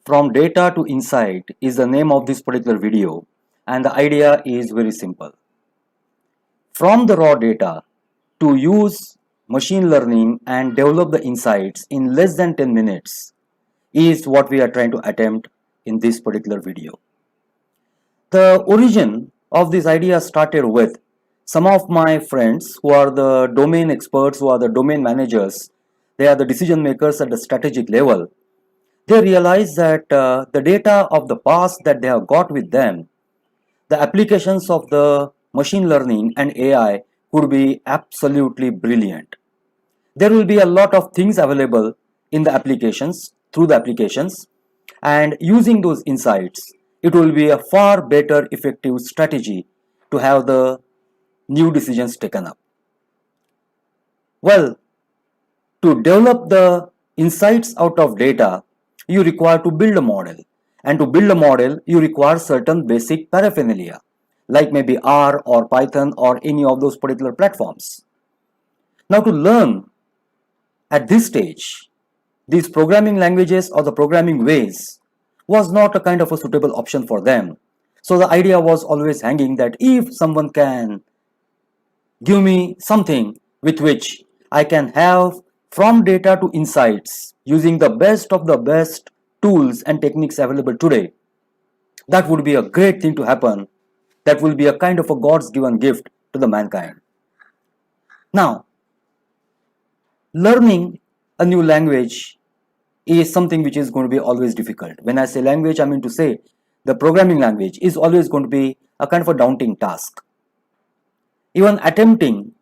From Data to Insight is the name of this particular video, and the idea is very simple. From the raw data to use machine learning and develop the insights in less than 10 minutes is what we are trying to attempt in this particular video. The origin of this idea started with some of my friends who are the domain experts, who are the domain managers. They are the decision makers at the strategic level. They realize that the data of the past that they have got with them, the applications of the machine learning and AI could be absolutely brilliant. There will be a lot of things available in the applications, through the applications, and using those insights, it will be a far better effective strategy to have the new decisions taken up. Well, to develop the insights out of data, you require to build a model. And to build a model, you require certain basic paraphernalia, like maybe R or Python or any of those particular platforms. Now, to learn at this stage, these programming languages or the programming ways was not a kind of a suitable option for them. So the idea was always hanging that if someone can give me something with which I can have from data to insights using the best of the best tools and techniques available today, that would be a great thing to happen. That will be a kind of a God's given gift to the mankind. Now, learning a new language is something which is going to be always difficult. When I say language, I mean to say the programming language is always going to be a kind of a daunting task. Even attempting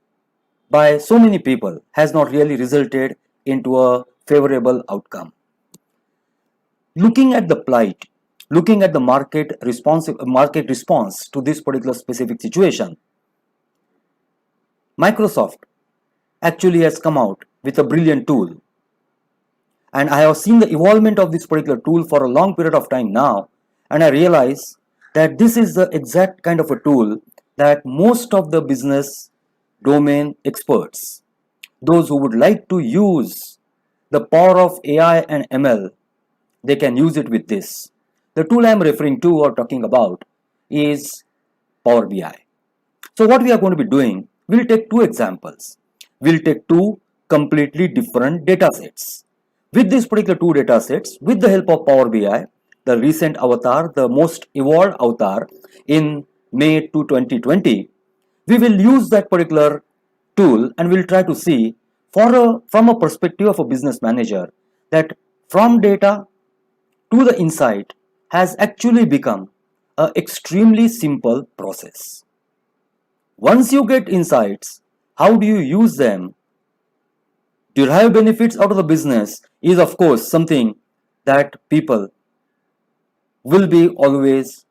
by so many people has not really resulted into a favorable outcome. Looking at the plight, looking at the market response to this particular specific situation, Microsoft actually has come out with a brilliant tool. And I have seen the evolvement of this particular tool for a long period of time now, and I realize that this is the exact kind of a tool that most of the business domain experts, those who would like to use the power of AI and ML, they can use it with this. The tool I am referring to or talking about is Power BI. So what we are going to be doing, we'll take two examples. We'll take two completely different data sets. With these particular two data sets, with the help of Power BI, the recent avatar, the most evolved avatar in May 2020, we will use that particular tool and we'll try to see from a perspective of a business manager that from data to the insight has actually become an extremely simple process. Once you get insights, how do you use them? Derive benefits out of the business is of course something that people will be always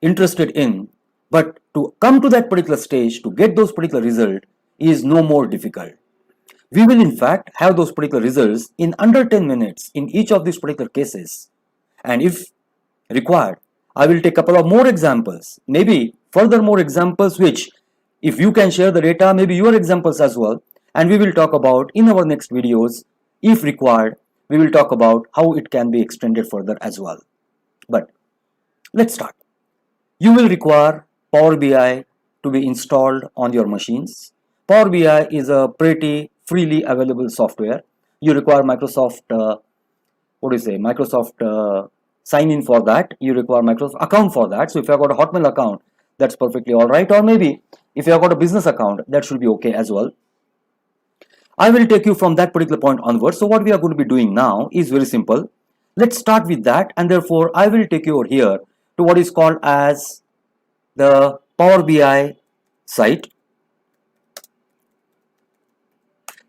interested in, but to come to that particular stage, to get those particular results is no more difficult. We will in fact have those particular results in under 10 minutes in each of these particular cases. And if required, I will take a couple of more examples, maybe further more examples which if you can share the data, maybe your examples as well, and we will talk about in our next videos. If required, we will talk about how it can be extended further as well. But let's start. You will require Power BI to be installed on your machines. Power BI is a pretty freely available software. You require Microsoft, sign in for that. You require Microsoft account for that. So if you have got a Hotmail account, that's perfectly all right. Or maybe if you have got a business account, that should be okay as well. I will take you from that particular point onwards. So what we are going to be doing now is very simple. Let's start with that, and therefore I will take you over here to what is called as the Power BI site.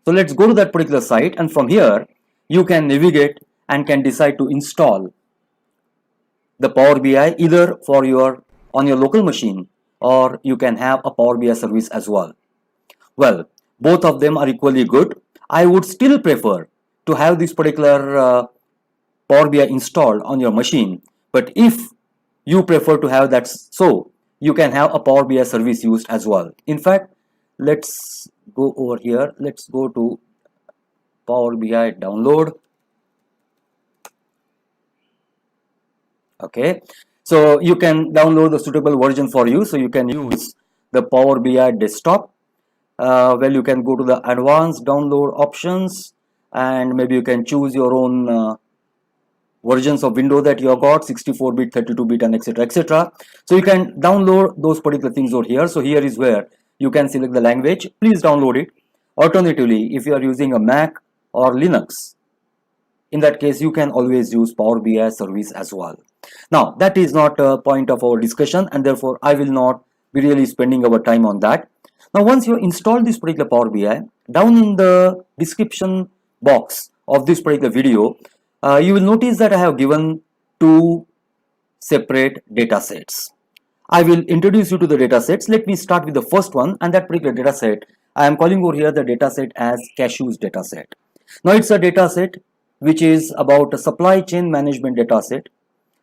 So let's go to that particular site, and from here you can navigate and can decide to install the Power BI either for on your local machine, or you can have a Power BI service as well. Well, both of them are equally good. I would still prefer to have this particular Power BI installed on your machine, but if you prefer to have that, so you can have a Power BI service used as well. In fact, let's go over here. Let's go to Power BI download. Okay, so you can download the suitable version for you. So you can use the Power BI desktop. Well, you can go to the advanced download options, and maybe you can choose your own versions of window that you have got, 64-bit, 32-bit, and etc, etc. So you can download those particular things over here. So here is where you can select the language. Please download it. Alternatively, if you are using a Mac or Linux, in that case you can always use Power BI service as well. Now that is not a point of our discussion, and therefore I will not be really spending our time on that. Now once you install this particular Power BI, down in the description box of this particular video, you will notice that I have given two separate data sets. I will introduce you to the data sets. Let me start with the first one, and that particular data set I am calling over here the data set as Cashews data set. Now it's a data set which is about a supply chain management data set,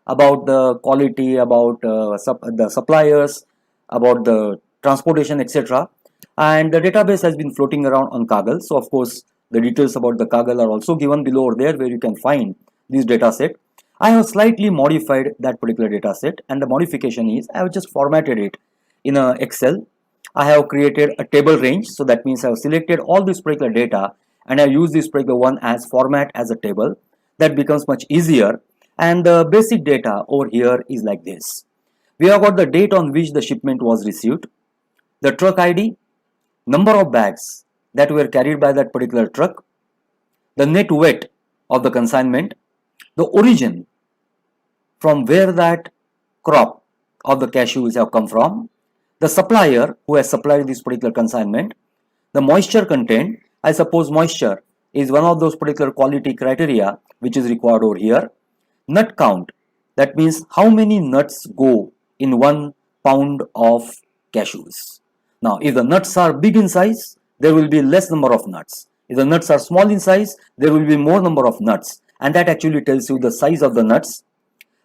about the quality, about the suppliers, about the transportation, etc. And the database has been floating around on Kaggle. So of course the details about the Kaggle are also given below over there, where you can find this data set. I have slightly modified that particular data set, and the modification is I have just formatted it in a Excel. I have created a table range, so that means I have selected all this particular data and I use this particular one as format as a table. That becomes much easier, and the basic data over here is like this. We have got the date on which the shipment was received, the truck ID, number of bags that were carried by that particular truck, the net weight of the consignment, the origin from where that crop of the cashews have come from, the supplier who has supplied this particular consignment, the moisture content. I suppose moisture is one of those particular quality criteria which is required over here. Nut count, that means how many nuts go in 1 pound of cashews. Now if the nuts are big in size, there will be less number of nuts. If the nuts are small in size, there will be more number of nuts, and that actually tells you the size of the nuts.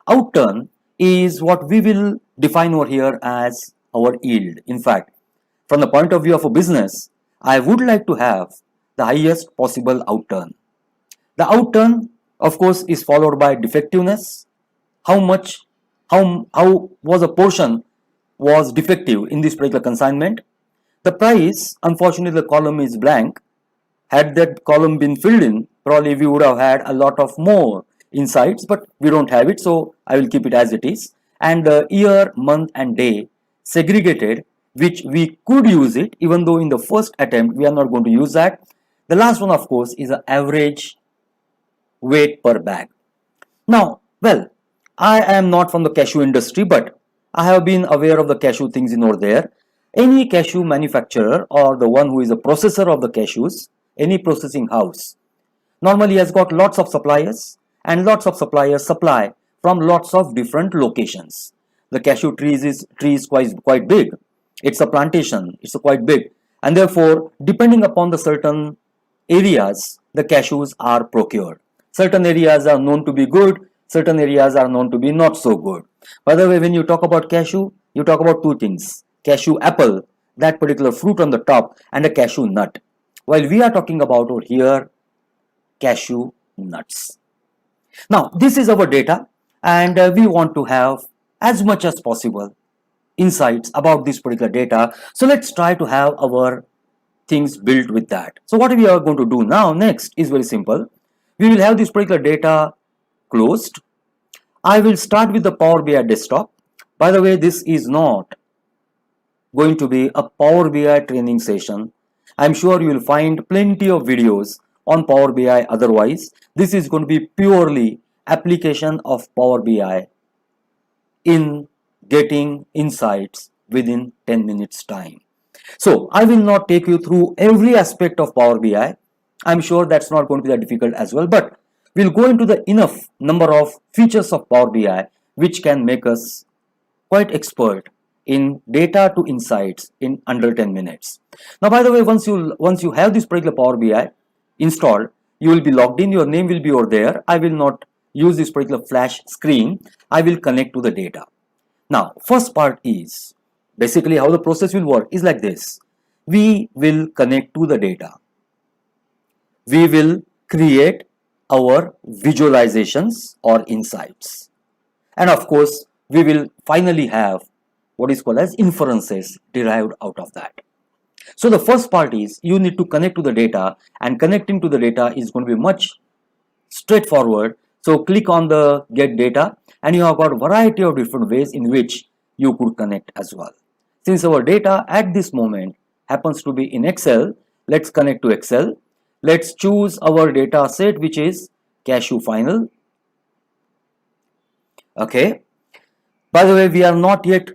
Outturn is what we will define over here as our yield. In fact, from the point of view of a business, I would like to have the highest possible outturn. The outturn, of course, is followed by defectiveness. How was a portion was defective in this particular consignment. The price, unfortunately the column is blank. Had that column been filled in, probably we would have had a lot of more insights, but we don't have it, so I will keep it as it is. And the year, month and day segregated, which we could use it, even though in the first attempt we are not going to use that. The last one, of course, is the average weight per bag. Now, well, I am not from the cashew industry, but I have been aware of the cashew things in over there. Any cashew manufacturer or the one who is a processor of the cashews, any processing house, normally has got lots of suppliers, and lots of suppliers supply from lots of different locations. The cashew tree is quite big. It's a plantation. It's quite big, and therefore, depending upon the certain areas, the cashews are procured. Certain areas are known to be good. Certain areas are known to be not so good. By the way, when you talk about cashew, you talk about two things: cashew apple, that particular fruit on the top, and a cashew nut. While we are talking about over here cashew nuts. Now, this is our data, and we want to have as much as possible insights about this particular data. So let's try to have our things built with that. So what we are going to do now next is very simple. We will have this particular data closed. I will start with the Power BI desktop. By the way, this is not going to be a Power BI training session. I'm sure you will find plenty of videos on Power BI otherwise. This is going to be purely application of Power BI in getting insights within 10 minutes time. So I will not take you through every aspect of Power BI. I'm sure that's not going to be that difficult as well, but we'll go into the enough number of features of Power BI which can make us quite expert in data to insights in under 10 minutes. Now, by the way, once you have this particular Power BI installed, you will be logged in, your name will be over there. I will not use this particular flash screen. I will connect to the data. Now, first part is basically how the process will work is like this. We will connect to the data. We will create our visualizations or insights. And of course, we will finally have what is called as inferences derived out of that. So the first part is you need to connect to the data, and connecting to the data is going to be much straightforward. So click on the get data, and you have got a variety of different ways in which you could connect as well. Since our data at this moment happens to be in Excel, let's connect to Excel. Let's choose our data set, which is Cashew Final. Okay. By the way, we are not yet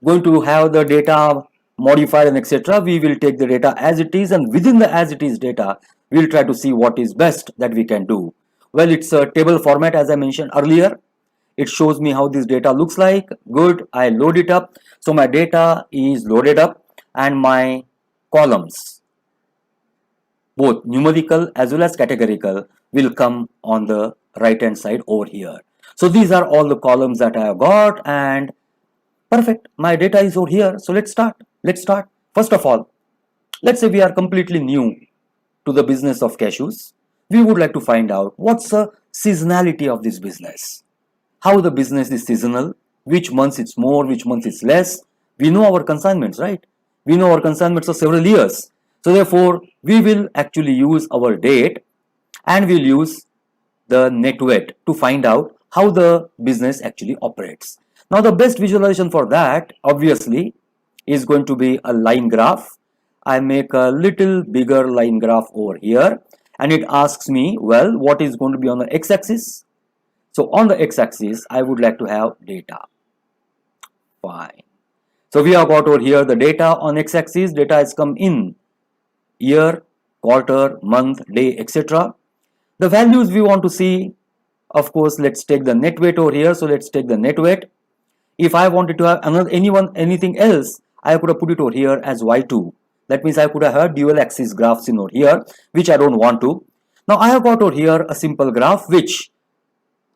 going to have the data modified and etc. We will take the data as it is, and within the as it is data, we will try to see what is best that we can do. Well, it's a table format, as I mentioned earlier. It shows me how this data looks like. Good. I load it up. So my data is loaded up, and my columns, both numerical as well as categorical, will come on the right hand side over here. So these are all the columns that I have got, and perfect. My data is over here. So let's start. First of all, let's say we are completely new to the business of cashews. We would like to find out what's the seasonality of this business. How the business is seasonal, which months it's more, which months it's less. We know our consignments, right? We know our consignments are several years. So therefore, we will actually use our date, and we'll use the net weight to find out how the business actually operates. Now the best visualization for that obviously is going to be a line graph. I make a little bigger line graph over here, and it asks me, well, what is going to be on the x-axis? So on the x-axis, I would like to have data. Fine. So we have got over here the data on x-axis. Data has come in year, quarter, month, day, etc. The values we want to see, of course, let's take the net weight over here. So let's take the net weight. If I wanted to have anything else, I could have put it over here as y2. That means I could have had dual axis graphs in over here, which I don't want to. Now I have got over here a simple graph, which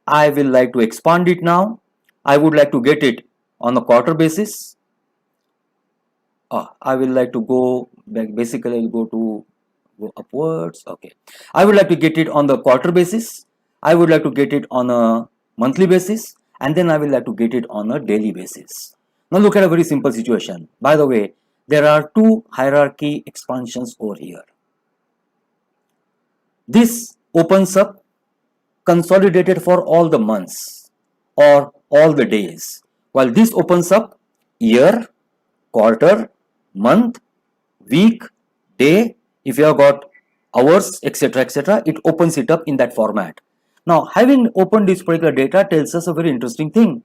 I will like to expand it now. I would like to get it on a quarter basis. I will like to go back. Basically, I'll go upwards. Okay. I would like to get it on the quarter basis. I would like to get it on a monthly basis, and then I will like to get it on a daily basis. Now look at a very simple situation. By the way, there are two hierarchy expansions over here. This opens up consolidated for all the months or all the days, while this opens up year, quarter, month, week, day. If you have got hours, etc., etc., it opens it up in that format. Now, having opened this particular data tells us a very interesting thing.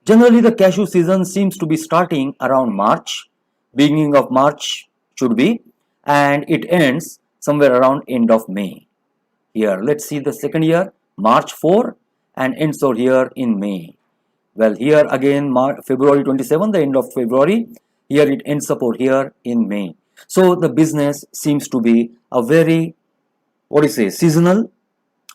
Generally, the cashew season seems to be starting around March, beginning of March should be, and it ends somewhere around end of May. Here, let's see the second year, March 4, and ends over here in May. Well, here again, February 27, the end of February. Here it ends up over here in May. So the business seems to be a very, seasonal.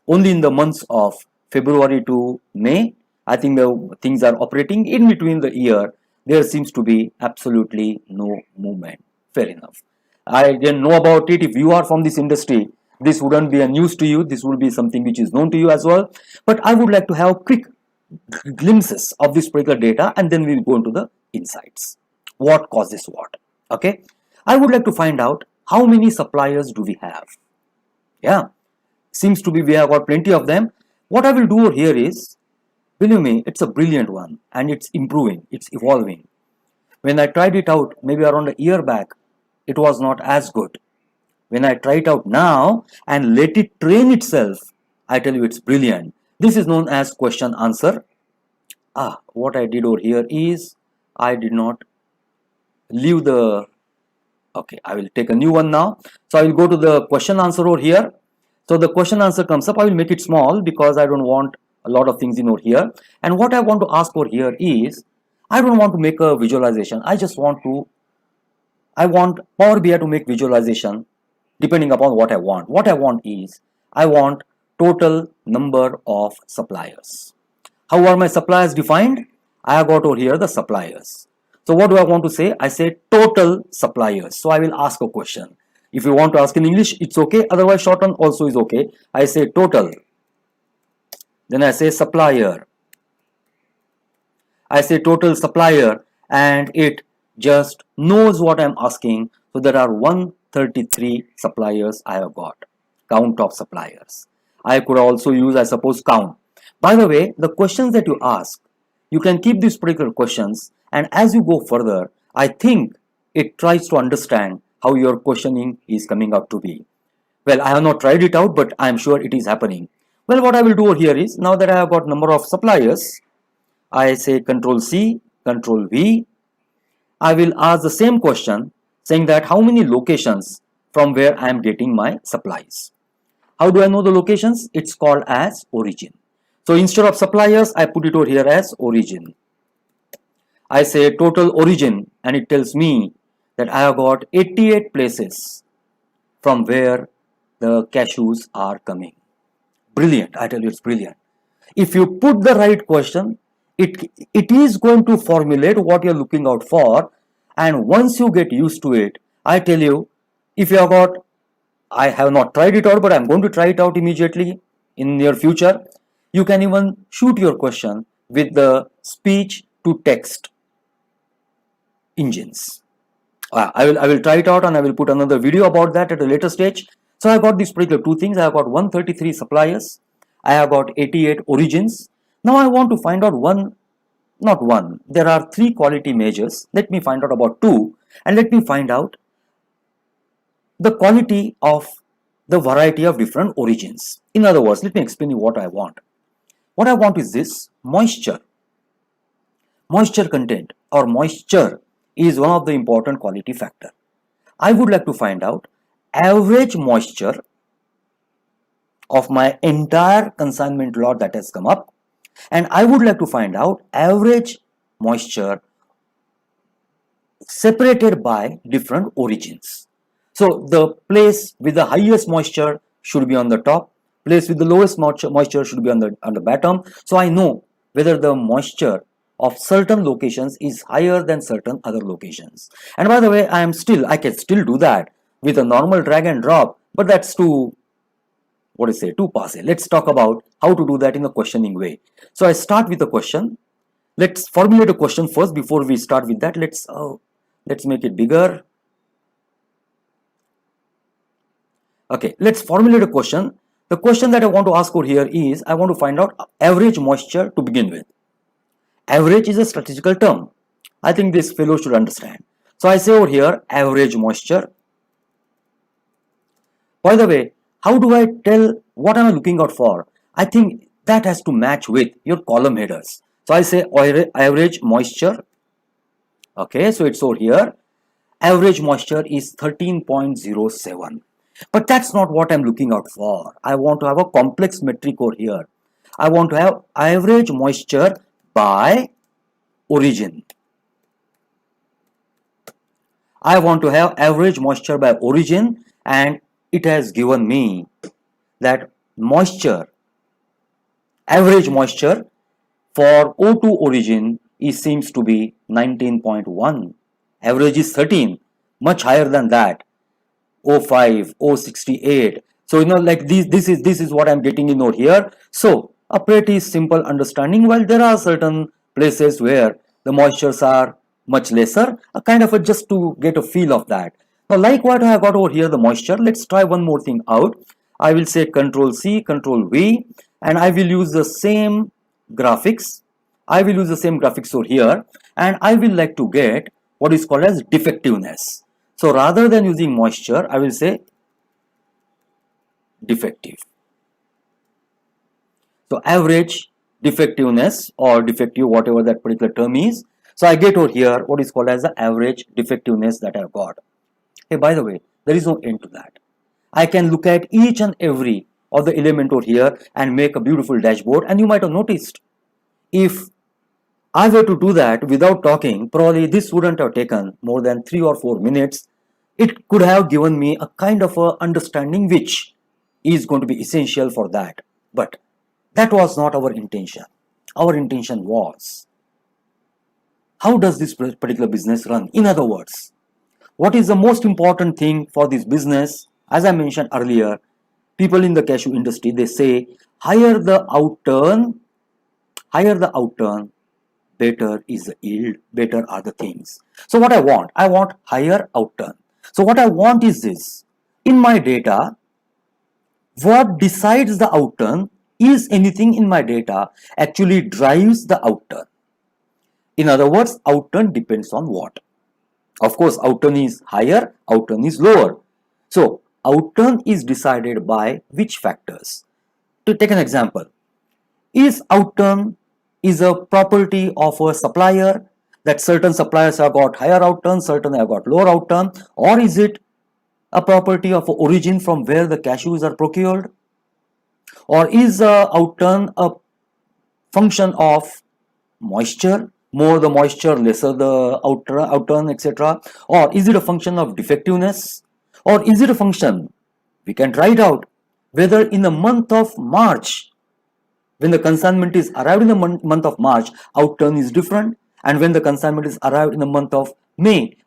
Only in the months of February to May, I think the things are operating. In between the year, there seems to be absolutely no movement. Fair enough. I didn't know about it. If you are from this industry, this wouldn't be a news to you. This would be something which is known to you as well. But I would like to have quick glimpses of this particular data, and then we'll go into the insights. What causes what? Okay. I would like to find out how many suppliers do we have. Yeah. Seems to be we have got plenty of them. What I will do over here is, believe me, it's a brilliant one, and it's improving, it's evolving. When I tried it out maybe around a year back, it was not as good. When I try it out now and let it train itself, I tell you it's brilliant. This is known as question answer. What I did over here is I did not leave the, okay, I will take a new one now. So I will go to the question answer over here. So the question answer comes up. I will make it small because I don't want a lot of things in over here. And what I want to ask over here is, I don't want to make a visualization. I want Power BI to make visualization depending upon what I want. What I want is, I want total number of suppliers. How are my suppliers defined? I have got over here the suppliers. So what do I want to say? I say total suppliers. So I will ask a question. If you want to ask in English, it's okay. Otherwise, shorten also is okay. I say total. Then I say supplier. I say total supplier and it just knows what I'm asking. So there are 133 suppliers I have got. Count of suppliers. I could also use, I suppose, count. By the way, the questions that you ask, you can keep these particular questions, and as you go further, I think it tries to understand how your questioning is coming out to be. Well, I have not tried it out, but I am sure it is happening. Well, what I will do here is, now that I have got number of suppliers, I say Control C, Control V. I will ask the same question saying that how many locations from where I am getting my supplies. How do I know the locations? It's called as origin. So instead of suppliers, I put it over here as origin. I say total origin and it tells me that I have got 88 places from where the cashews are coming. Brilliant, I tell you, it's brilliant. If you put the right question, it is going to formulate what you're looking out for, and once you get used to it, I tell you, if you have got, I have not tried it out, but I'm going to try it out immediately in near future. You can even shoot your question with the speech to text engines. I will try it out and I will put another video about that at a later stage. So I got these particular two things. I have got 133 suppliers. I have got 88 origins. Now I want to find out not one. There are 3 quality measures. Let me find out about 2 and let me find out the quality of the variety of different origins. In other words, let me explain you what I want. What I want is this: moisture. Moisture content or moisture is one of the important quality factor. I would like to find out average moisture of my entire consignment lot that has come up, and I would like to find out average moisture separated by different origins. So the place with the highest moisture should be on the top, place with the lowest moisture should be on the bottom. So I know whether the moisture of certain locations is higher than certain other locations. And by the way, I can still do that with a normal drag and drop, but that's too passe. Let's talk about how to do that in a questioning way. So I start with a question. Let's formulate a question first before we start with that. Let's make it bigger. Okay, let's formulate a question. The question that I want to ask over here is, I want to find out average moisture to begin with. Average is a statistical term. I think this fellow should understand. So I say over here average moisture. By the way, how do I tell what am I looking out for? I think that has to match with your column headers. So I say average moisture. Okay, so it's over here. Average moisture is 13.07. But that's not what I'm looking out for. I want to have a complex metric over here. I want to have average moisture by origin. I want to have average moisture by origin, and it has given me that moisture, average moisture for O2 origin seems to be 19.1. Average is 13, much higher than that. O5, O68. So like this is what I'm getting in over here. So a pretty simple understanding. While there are certain places where the moistures are much lesser, a kind of just to get a feel of that. Now, like what I have got over here, the moisture, let's try one more thing out. I will say Control C, Control V, and I will use the same graphics. I will use the same graphics over here, and I will like to get what is called as defectiveness. So rather than using moisture, I will say defective. So average defectiveness or defective, whatever that particular term is. So I get over here what is called as the average defectiveness that I've got. Hey, by the way, there is no end to that. I can look at each and every of the element over here and make a beautiful dashboard. And you might have noticed, if I were to do that without talking, probably this wouldn't have taken more than 3 or 4 minutes. It could have given me a kind of a understanding which is going to be essential for that. But that was not our intention. Our intention was, how does this particular business run? In other words, what is the most important thing for this business? As I mentioned earlier, people in the cashew industry, they say higher the outturn, better is the yield, better are the things. So what I want higher outturn. So what I want is this. In my data, what decides the outturn is anything in my data actually drives the outturn. In other words, outturn depends on what? Of course, outturn is higher, outturn is lower. So outturn is decided by which factors? To take an example, is outturn is a property of a supplier, that certain suppliers have got higher outturn, certain have got lower outturn, or is it a property of origin from where the cashews are procured? Or is outturn a function of moisture? More the moisture, lesser the outturn, etc. Or is it a function of defectiveness? Or is it a function, we can try it out, whether in the month of March, when the consignment is arrived in the month of March, outturn is different, and when the consignment is arrived in the month of May,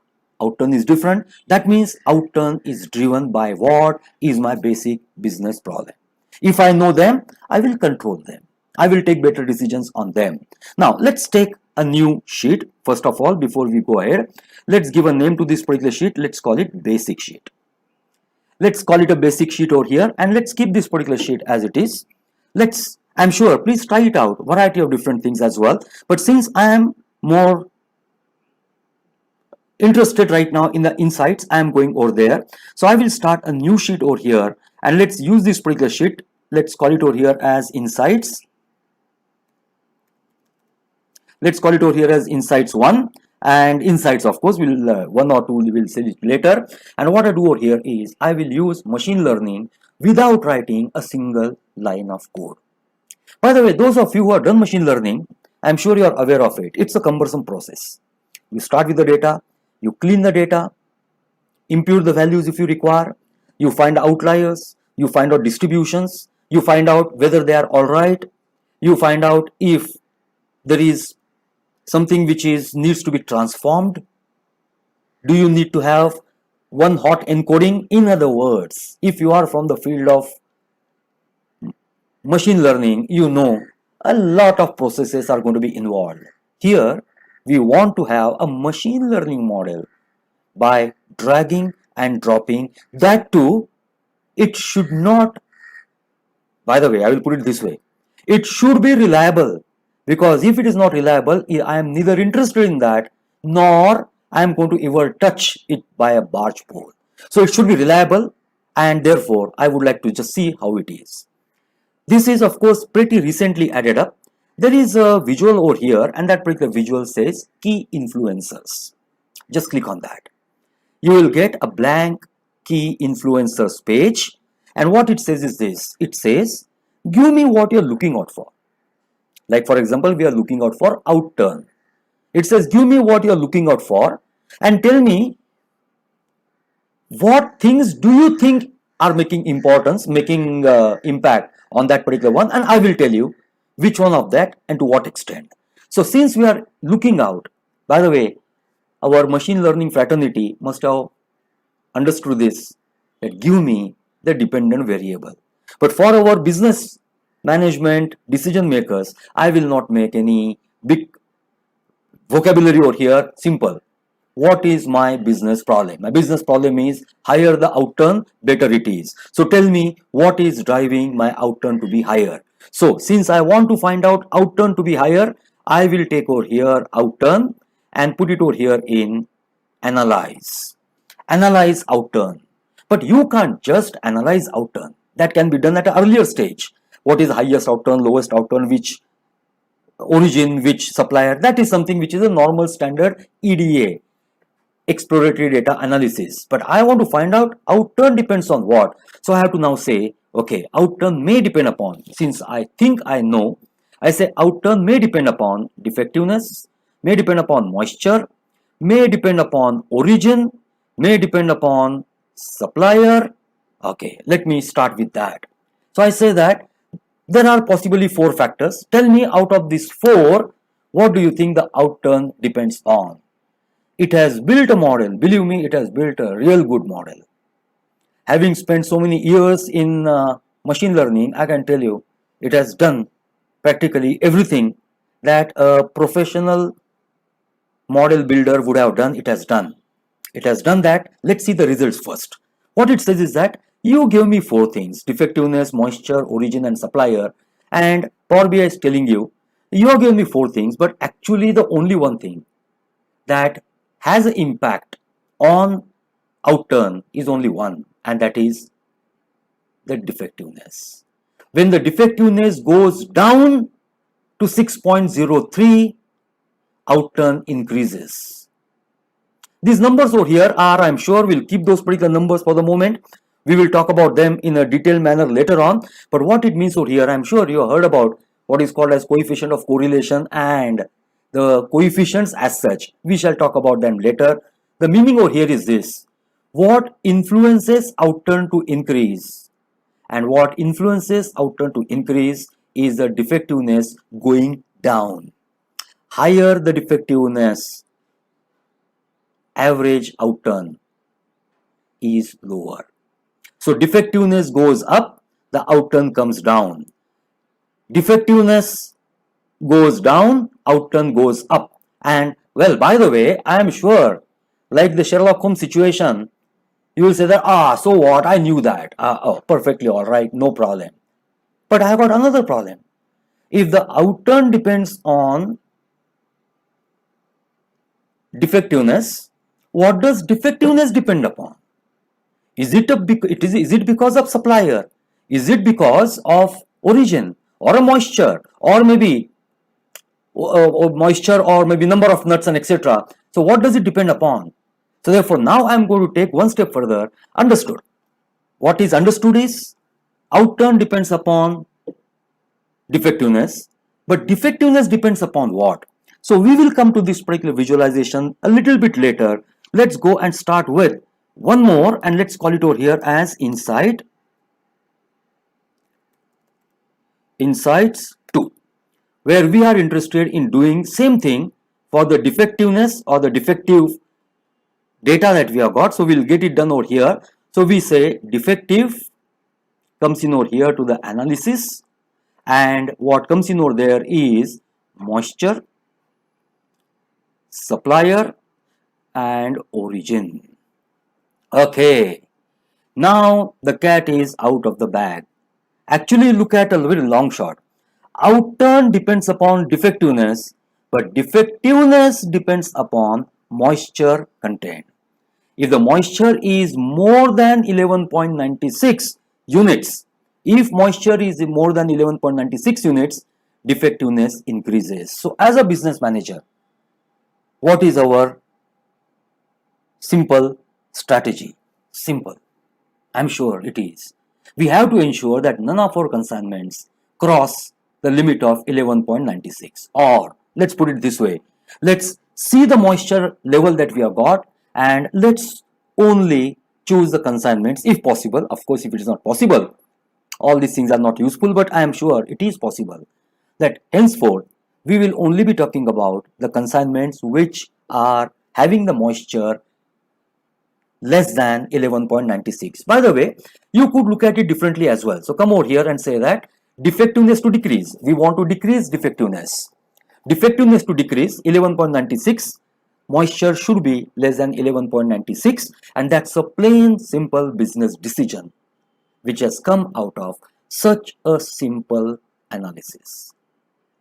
outturn is different. That means outturn is driven by what is my basic business problem. If I know them, I will control them. I will take better decisions on them. Now, let's take a new sheet. First of all, before we go ahead, let's give a name to this particular sheet. Let's call it basic sheet. Let's call it a basic sheet over here, and let's keep this particular sheet as it is. I'm sure, please try it out, variety of different things as well. But since I am more interested right now in the insights, I am going over there. So I will start a new sheet over here, and let's use this particular sheet. Let's call it over here as insights. Let's call it over here as insights 1, and insights, of course, will one or two we will see it later. And what I do over here is I will use machine learning without writing a single line of code. By the way, those of you who have done machine learning, I'm sure you are aware of it. It's a cumbersome process. You start with the data, you clean the data, impute the values if you require, you find outliers, you find out distributions, you find out whether they are all right, you find out if there is something which needs to be transformed. Do you need to have one hot encoding? In other words, if you are from the field of machine learning, you know a lot of processes are going to be involved. Here, we want to have a machine learning model by dragging and dropping. That too, it should not, by the way, I will put it this way, it should be reliable, because if it is not reliable, I am neither interested in that, nor I am going to ever touch it by a barge pole. So it should be reliable, and therefore I would like to just see how it is. This is, of course, pretty recently added up. There is a visual over here, and that particular visual says key influencers. Just click on that. You will get a blank key influencers page, and what it says is this. It says, give me what you're looking out for. Like, for example, we are looking out for outturn. It says, give me what you're looking out for and tell me what things do you think are making importance, making impact on that particular one, and I will tell you which one of that and to what extent. So since we are looking out, by the way, our machine learning fraternity must have understood this, that give me the dependent variable. But for our business management decision makers, I will not make any big vocabulary over here. Simple. What is my business problem? My business problem is higher the outturn, better it is. So tell me what is driving my outturn to be higher. So since I want to find out outturn to be higher, I will take over here outturn and put it over here in analyze. Analyze outturn. But you can't just analyze outturn. That can be done at an earlier stage. What is highest outturn, lowest outturn, which origin, which supplier? That is something which is a normal standard EDA, exploratory data analysis. But I want to find out outturn depends on what. So I have to now say, okay, outturn may depend upon, since I think I know, I say outturn may depend upon defectiveness, may depend upon moisture, may depend upon origin, may depend upon supplier. Okay, let me start with that. So I say that there are possibly 4 factors. Tell me out of these 4, what do you think the outturn depends on? It has built a model. Believe me, it has built a real good model. Having spent so many years in machine learning, I can tell you it has done practically everything that a professional model builder would have done. It has done. It has done that. Let's see the results first. What it says is that you give me 4 things: defectiveness, moisture, origin, and supplier. And Power BI is telling you, you have given me 4 things, but actually the only one thing that has an impact on outturn is only one, and that is the defectiveness. When the defectiveness goes down to 6.03, outturn increases. These numbers over here are, I'm sure we'll keep those particular numbers for the moment. We will talk about them in a detailed manner later on. But what it means over here, I'm sure you have heard about what is called as coefficient of correlation and the coefficients as such. We shall talk about them later. The meaning over here is this: what influences outturn to increase, and what influences outturn to increase is the defectiveness going down. Higher the defectiveness, average outturn is lower. So defectiveness goes up, the outturn comes down. Defectiveness goes down, outturn goes up. And well, by the way, I am sure, like the Sherlock Holmes situation, you will say that, so what, I knew that. Oh, perfectly all right, no problem. But I have got another problem. If the outturn depends on defectiveness, what does defectiveness depend upon? Is it because of supplier? Is it because of origin or a moisture, or maybe moisture, or maybe number of nuts and etc.? So what does it depend upon? So therefore now I am going to take one step further. Understood. What is understood is outturn depends upon defectiveness, but defectiveness depends upon what? So we will come to this particular visualization a little bit later. Let's go and start with one more, and let's call it over here as insights 2, where we are interested in doing same thing for the defectiveness or the defective data that we have got. So we'll get it done over here. So we say defective comes in over here to the analysis, and what comes in over there is moisture, supplier, and origin. Okay, now the cat is out of the bag. Actually, look at a very long shot. Outturn depends upon defectiveness, but defectiveness depends upon moisture content. If the moisture is more than 11.96 units, if moisture is more than 11.96 units, defectiveness increases. So as a business manager, what is our simple strategy? Simple. I'm sure it is. We have to ensure that none of our consignments cross the limit of 11.96. Or let's put it this way. Let's see the moisture level that we have got, and let's only choose the consignments if possible. Of course, if it is not possible, all these things are not useful, but I am sure it is possible that henceforth we will only be talking about the consignments which are having the moisture less than 11.96. By the way, you could look at it differently as well. So come over here and say that defectiveness to decrease. We want to decrease defectiveness. Defectiveness to decrease 11.96. Moisture should be less than 11.96, and that's a plain simple business decision which has come out of such a simple analysis.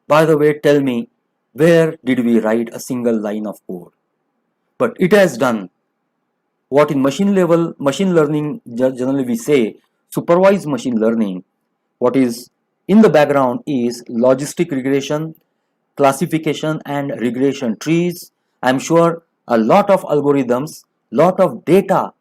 By the way, tell me, where did we write a single line of code? But it has done what in machine learning generally we say supervised machine learning. What is in the background is logistic regression, classification and regression trees. I'm sure a lot of algorithms, lot of data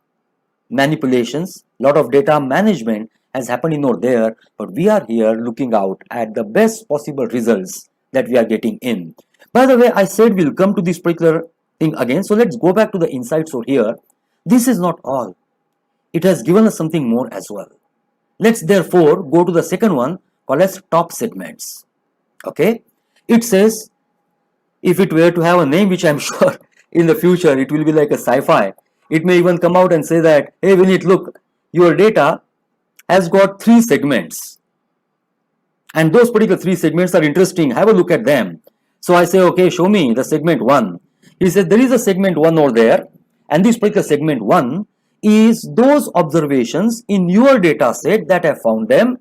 manipulations, lot of data management has happened in over there, but we are here looking out at the best possible results that we are getting in. By the way, I said we'll come to this particular thing again, so let's go back to the insights over here. This is not all. It has given us something more as well. Let's therefore go to the second one called as top segments. Okay, it says, if it were to have a name, which I'm sure in the future it will be like a sci-fi, it may even come out and say that, hey Vineet, look, your data has got 3 segments, and those particular 3 segments are interesting, have a look at them. So I say, okay, show me the segment 1. He said there is a segment 1 over there, and this particular segment 1 is those observations in your data set that I found them,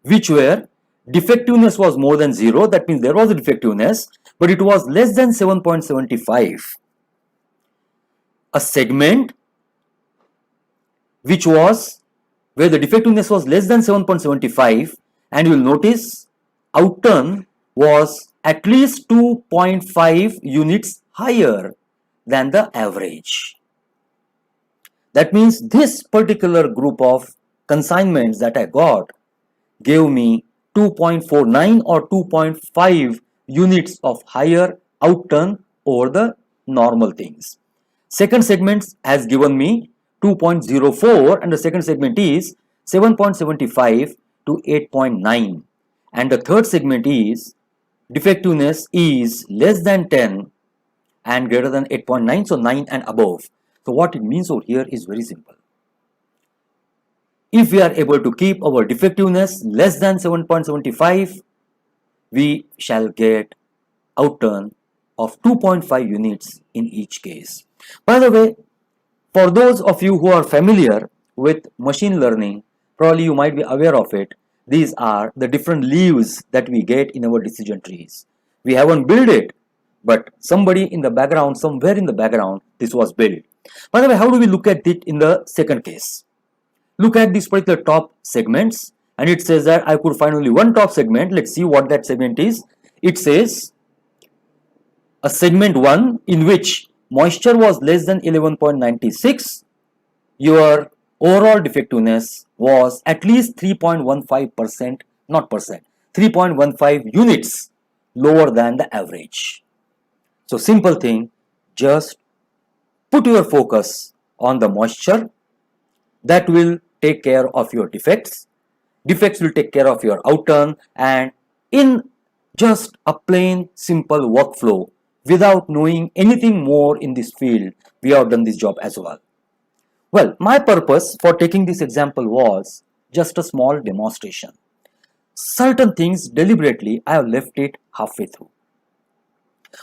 which were defectiveness was more than 0, that means there was a defectiveness, but it was less than 7.75. A segment which was where the defectiveness was less than 7.75, and you will notice outturn was at least 2.5 units higher than the average. That means this particular group of consignments that I got gave me 2.49 or 2.5 units of higher outturn over the normal things. Second segment has given me 2.04, and the second segment is 7.75 to 8.9, and the third segment is defectiveness is less than 10 and greater than 8.9, so 9 and above. So what it means over here is very simple. If we are able to keep our defectiveness less than 7.75, we shall get outturn of 2.5 units in each case. By the way, for those of you who are familiar with machine learning, probably you might be aware of it. These are the different leaves that we get in our decision trees. We haven't built it, but somebody in the background, somewhere in the background, this was built. By the way, how do we look at it in the second case? Look at these particular top segments, and it says that I could find only one top segment. Let's see what that segment is. It says a segment 1 in which moisture was less than 11.96, your overall defectiveness was at least 3.15%, not percent, 3.15 units lower than the average. So simple thing, just put your focus on the moisture. That will take care of your defects. Defects will take care of your outturn, and in just a plain simple workflow, without knowing anything more in this field, we have done this job as well. Well, my purpose for taking this example was just a small demonstration. Certain things deliberately I have left it halfway through.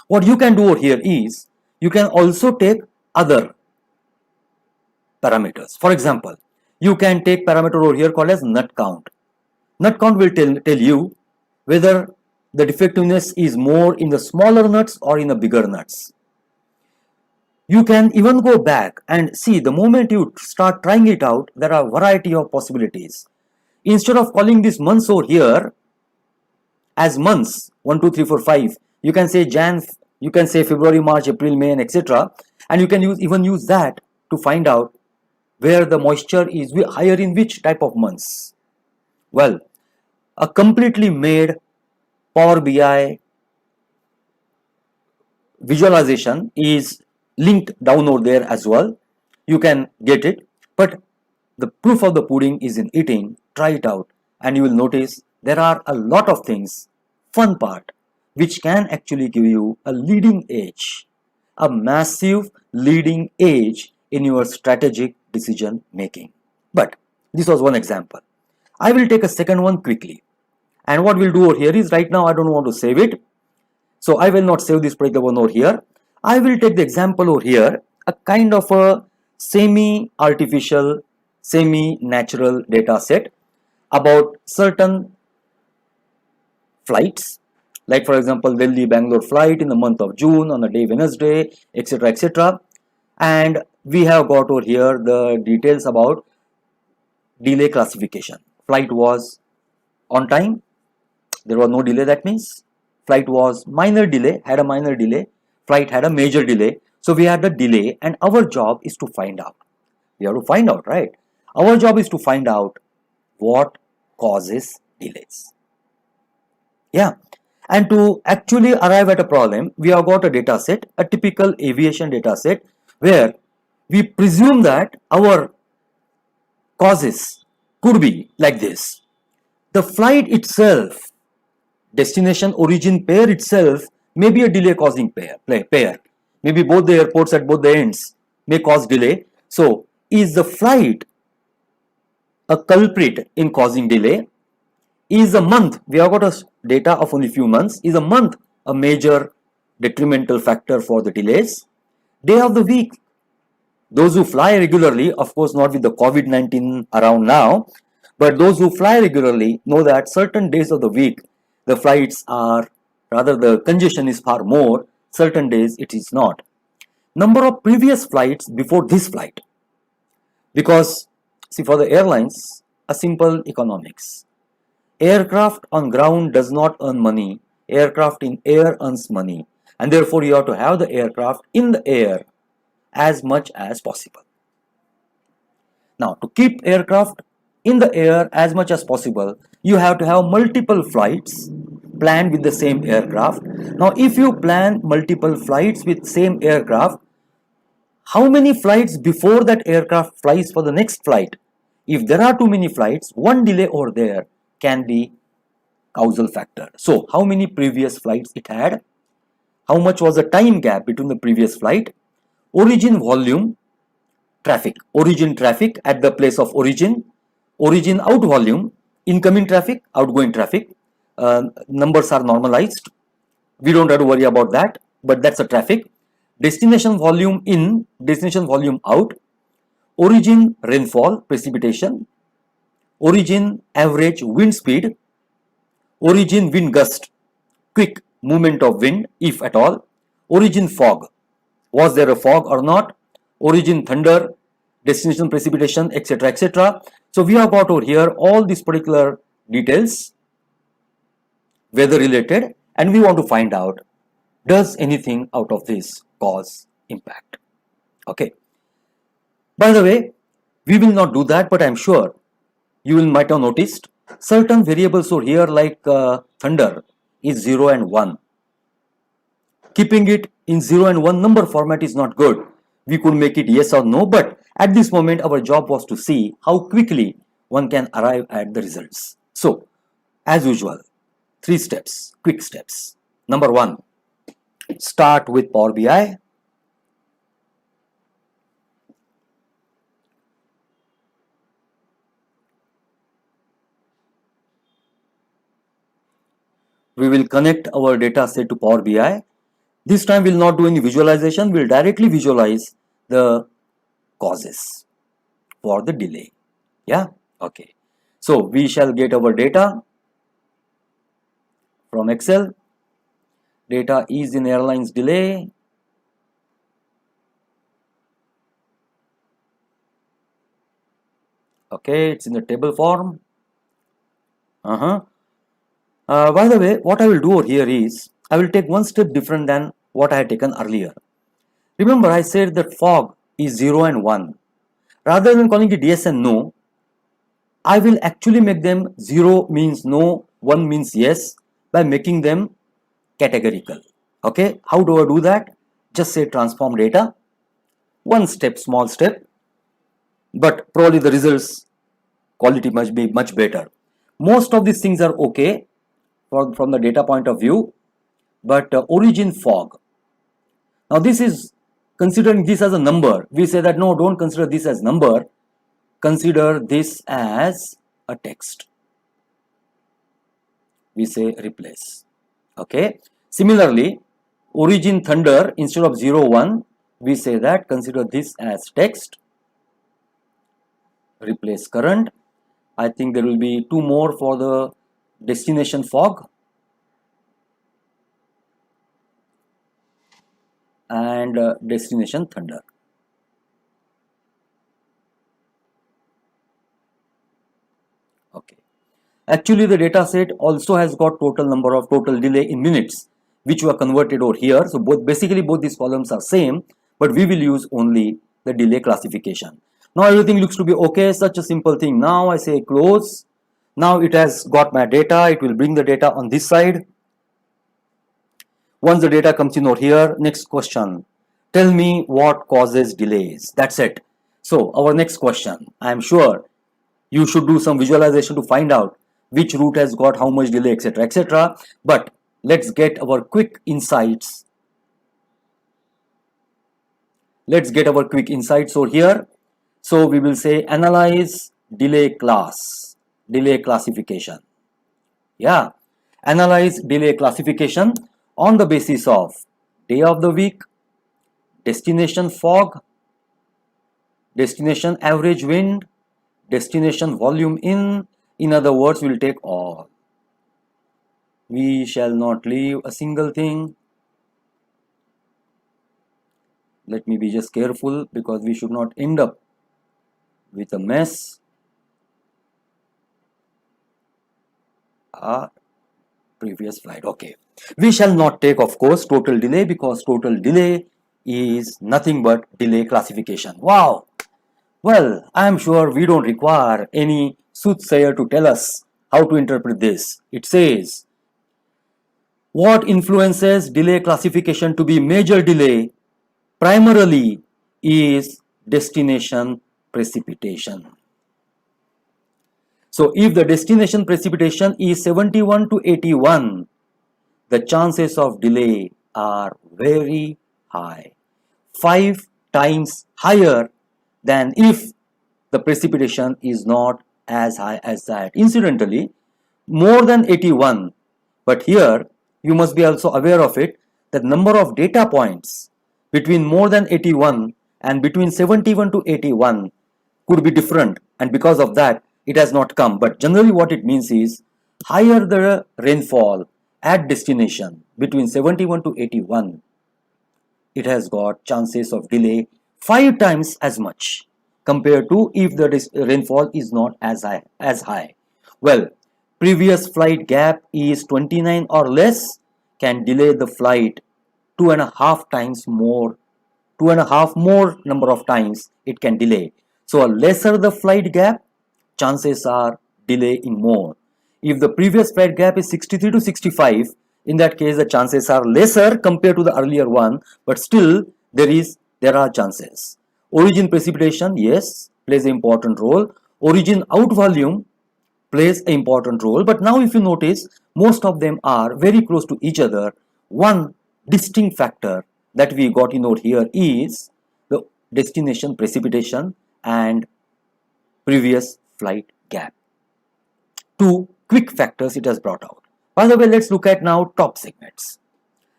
What you can do over here is you can also take other parameters. For example, you can take parameter over here called as nut count. Nut count will tell you whether the defectiveness is more in the smaller nuts or in the bigger nuts. You can even go back and see the moment you start trying it out, there are a variety of possibilities. Instead of calling this months over here as months, 1, 2, 3, 4, 5, you can say you can say February, March, April, May, and etc. And you can even use that to find out where the moisture is higher in which type of months. Well, a completely made Power BI visualization is linked down over there as well. You can get it, but the proof of the pudding is in eating. Try it out and you will notice there are a lot of things, fun part, which can actually give you a leading edge, a massive leading edge in your strategic decision making. But this was one example. I will take a second one quickly. And what we'll do over here is, right now I don't want to save it, so I will not save this particular one over here. I will take the example over here, a kind of a semi-artificial, semi-natural data set about certain flights, like for example Delhi-Bangalore flight in the month of June on the day Wednesday, etc, etc. And we have got over here the details about delay classification. Flight was on time, there was no delay, that means flight was minor delay, had a minor delay, flight had a major delay. So we had the delay, and our job is to find out. We have to find out, right? Our job is to find out what causes delays. Yeah. And to actually arrive at a problem, we have got a data set, a typical aviation data set, where we presume that our causes could be like this. The flight itself, destination origin pair itself, may be a delay causing pair. Maybe both the airports at both the ends may cause delay. So is the flight a culprit in causing delay? Is a month, we have got a data of only few months, is a month a major detrimental factor for the delays. Day of the week, those who fly regularly, of course not with the COVID-19 around now, but those who fly regularly know that certain days of the week, the flights are, rather the congestion is far more, certain days it is not. Number of previous flights before this flight. Because, see, for the airlines, a simple economics. Aircraft on ground does not earn money. Aircraft in air earns money. And therefore, you have to have the aircraft in the air as much as possible. Now, to keep aircraft in the air as much as possible, you have to have multiple flights planned with the same aircraft. Now, if you plan multiple flights with same aircraft, how many flights before that aircraft flies for the next flight? If there are too many flights, one delay over there can be causal factor. So, how many previous flights it had? How much was the time gap between the previous flight? Origin volume, traffic. Origin traffic at the place of origin. Origin out volume, incoming traffic, outgoing traffic. Numbers are normalized. We don't have to worry about that, but that's the traffic. Destination volume in, destination volume out. Origin rainfall, precipitation. Origin average wind speed. Origin wind gust, quick movement of wind, if at all. Origin fog, was there a fog or not? Origin thunder, destination precipitation, etc., etc. So we have got over here all these particular details, weather related, and we want to find out, does anything out of this cause impact? Okay. By the way, we will not do that, but I'm sure you might have noticed certain variables over here like thunder is 0 and 1. Keeping it in 0 and 1 number format is not good. We could make it yes or no, but at this moment our job was to see how quickly one can arrive at the results. So, as usual, 3 steps, quick steps. Number 1, start with Power BI. We will connect our data set to Power BI. This time we will not do any visualization, we will directly visualize the causes for the delay. Yeah, okay. So we shall get our data from Excel. Data is in airlines delay. Okay, it's in the table form. By the way, what I will do over here is, I will take one step different than what I had taken earlier. Remember, I said that fog is 0 and 1. Rather than calling it yes and no, I will actually make them 0 means no, 1 means yes, by making them categorical. Okay, how do I do that? Just say transform data. One step, small step, but probably the results quality must be much better. Most of these things are okay from the data point of view, but origin fog. Now this is considering this as a number. We say that no, don't consider this as number, consider this as a text. We say replace. Okay. Similarly, origin thunder, instead of 0, 1, we say that consider this as text. Replace current. I think there will be 2 more for the destination fog and destination thunder. Okay. Actually, the data set also has got total number of total delay in minutes, which were converted over here. So basically both these columns are same, but we will use only the delay classification. Now everything looks to be okay. Such a simple thing. Now I say close. Now it has got my data. It will bring the data on this side. Once the data comes in over here, next question. Tell me what causes delays. That's it. So our next question. I am sure you should do some visualization to find out which route has got how much delay, etc., etc. But let's get our quick insights. Let's get our quick insights over here. So we will say analyze delay class, delay classification. Yeah, analyze delay classification. on the basis of day of the week, destination fog, destination average wind, destination volume in other words, we'll take all. We shall not leave a single thing. Let me be just careful because we should not end up with a mess. Previous slide. Okay. We shall not take, of course, total delay because total delay is nothing but delay classification. Wow. Well, I am sure we don't require any soothsayer to tell us how to interpret this. It says, what influences delay classification to be major delay primarily is destination precipitation. So if the destination precipitation is 71 to 81, the chances of delay are very high, 5 times higher than if the precipitation is not as high as that. Incidentally, more than 81, but here you must be also aware of it, that number of data points between more than 81 and between 71 to 81 could be different, and because of that it has not come. But generally what it means is higher the rainfall at destination between 71 to 81, it has got chances of delay 5 times as much compared to if the rainfall is not as high. Well, previous flight gap is 29 or less can delay the flight 2.5 times more, 2.5 more number of times it can delay. So a lesser the flight gap, chances are delay in more. If the previous flight gap is 63 to 65, in that case the chances are lesser compared to the earlier one, but still there are chances. Origin precipitation, yes, plays an important role. Origin out volume plays an important role, but now if you notice, most of them are very close to each other. One distinct factor that we got to note here is the destination precipitation and previous flight gap. 2 quick factors it has brought out. By the way, let's look at now top segments.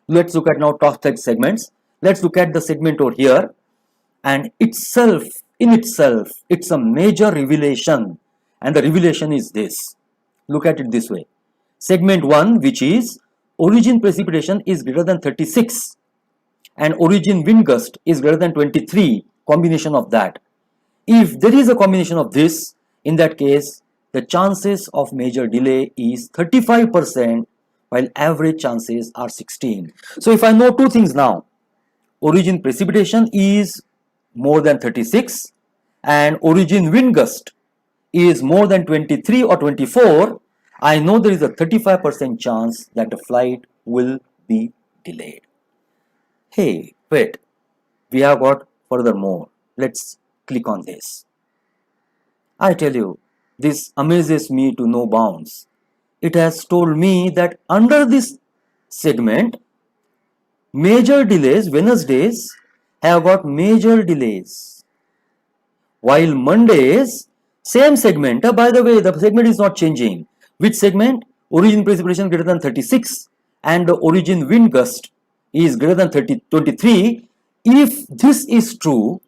Let's look at the segment over here, and in itself, it's a major revelation, and the revelation is this. Look at it this way. Segment 1, which is origin precipitation is greater than 36 and origin wind gust is greater than 23, combination of that. If there is a combination of this, in that case, the chances of major delay is 35%, while average chances are 16. So if I know two things now, origin precipitation is more than 36 and origin wind gust is more than 23 or 24, I know there is a 35% chance that the flight will be delayed. Hey, wait, we have got furthermore. Let's click on this. I tell you, this amazes me to no bounds. It has told me that under this segment, major delays, Wednesdays have got major delays, while Mondays, same segment, by the way, the segment is not changing. Which segment? Origin precipitation greater than 36 and the origin wind gust is greater than 23. If this is true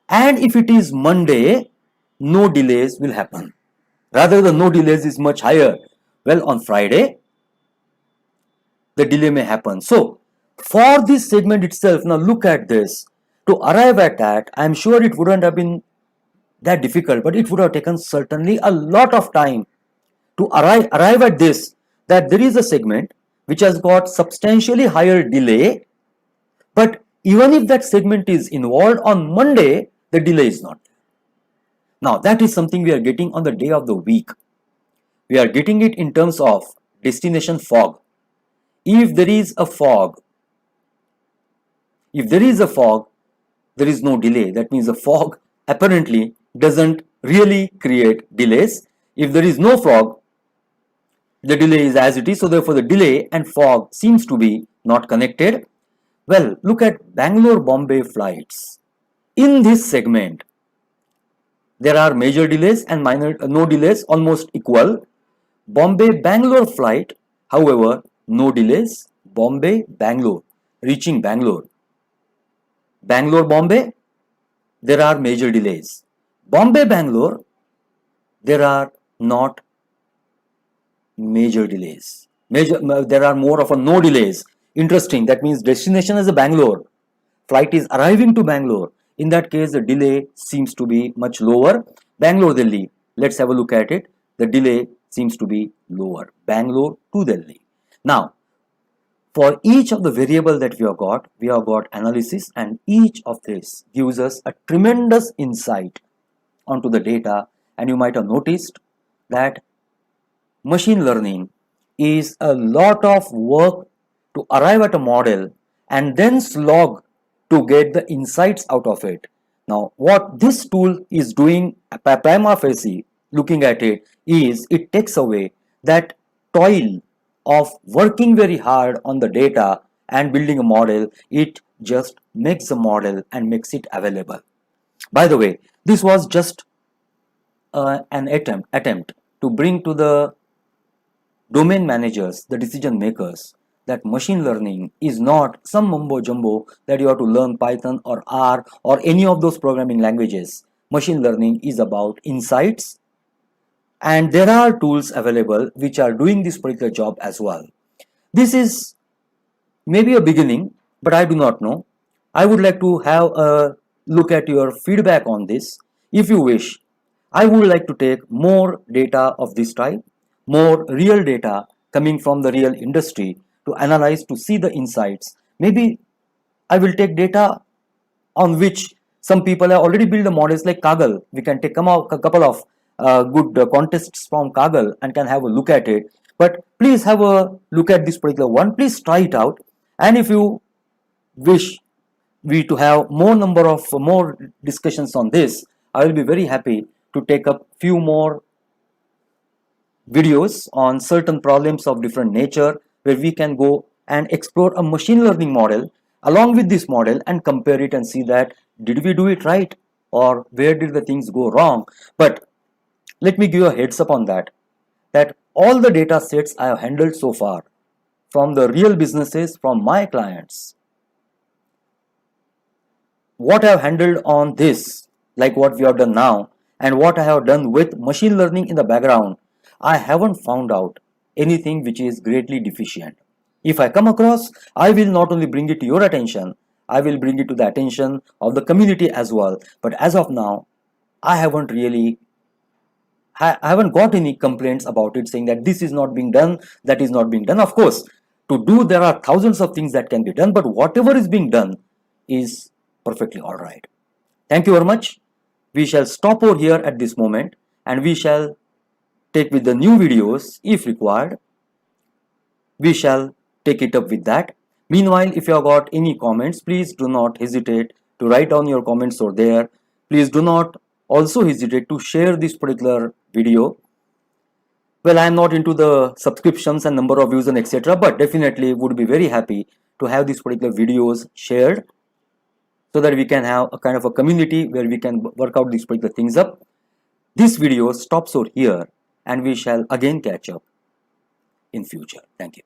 and if it is Monday, no delays will happen. Rather, the no delays is much higher. Well, on Friday, the delay may happen. So, for this segment itself, now look at this. To arrive at that, I am sure it wouldn't have been that difficult, but it would have taken certainly a lot of time to arrive at this, that there is a segment which has got substantially higher delay, but even if that segment is involved on Monday, the delay is not there. Now, that is something we are getting on the day of the week. We are getting it in terms of destination fog. If there is a fog, there is no delay. That means the fog apparently doesn't really create delays. If there is no fog, the delay is as it is. So therefore, the delay and fog seems to be not connected. Well, look at Bangalore-Bombay flights. In this segment, there are major delays and minor no delays, almost equal. Bombay-Bangalore flight, however, no delays, Bombay, Bangalore, reaching Bangalore. Bangalore, Bombay, there are major delays. Bombay, Bangalore, there are not major delays. There are more of a no delays. Interesting. That means destination is a Bangalore. Flight is arriving to Bangalore. In that case, the delay seems to be much lower. Bangalore, Delhi. Let's have a look at it. The delay seems to be lower. Bangalore to Delhi. Now, for each of the variable that we have got analysis, and each of this gives us a tremendous insight onto the data. And you might have noticed that machine learning is a lot of work to arrive at a model and then slog to get the insights out of it. Now, what this tool is doing, prima facie, looking at it, is it takes away that toil of working very hard on the data and building a model. It just makes a model and makes it available. By the way, this was just an attempt to bring to the domain managers, the decision makers, that machine learning is not some mumbo jumbo that you have to learn Python or R or any of those programming languages. Machine learning is about insights, and there are tools available which are doing this particular job as well. This is maybe a beginning, but I do not know. I would like to have a look at your feedback on this. If you wish, I would like to take more data of this type, more real data coming from the real industry to analyze, to see the insights. Maybe I will take data on which some people have already built the models like Kaggle. We can take a couple of good contests from Kaggle and can have a look at it. But please have a look at this particular one. Please try it out. And if you wish we to have more discussions on this, I will be very happy to take up few more videos on certain problems of different nature, where we can go and explore a machine learning model along with this model and compare it and see that did we do it right or where did the things go wrong. But let me give you a heads up on that all the data sets I have handled so far from the real businesses, from my clients, what I have handled on this, like what we have done now, and what I have done with machine learning in the background, I haven't found out anything which is greatly deficient. If I come across, I will not only bring it to your attention, I will bring it to the attention of the community as well. But as of now, I haven't got any complaints about it saying that this is not being done, that is not being done. Of course, to do, there are thousands of things that can be done, but whatever is being done is perfectly all right. Thank you very much. We shall stop over here at this moment, and we shall take with the new videos if required. We shall take it up with that. Meanwhile, if you have got any comments, please do not hesitate to write down your comments over there. Please do not also hesitate to share this particular video. Well, I am not into the subscriptions and number of views and etc., but definitely would be very happy to have these particular videos shared so that we can have a kind of a community where we can work out these particular things up. This video stops over here, and we shall again catch up in future. Thank you.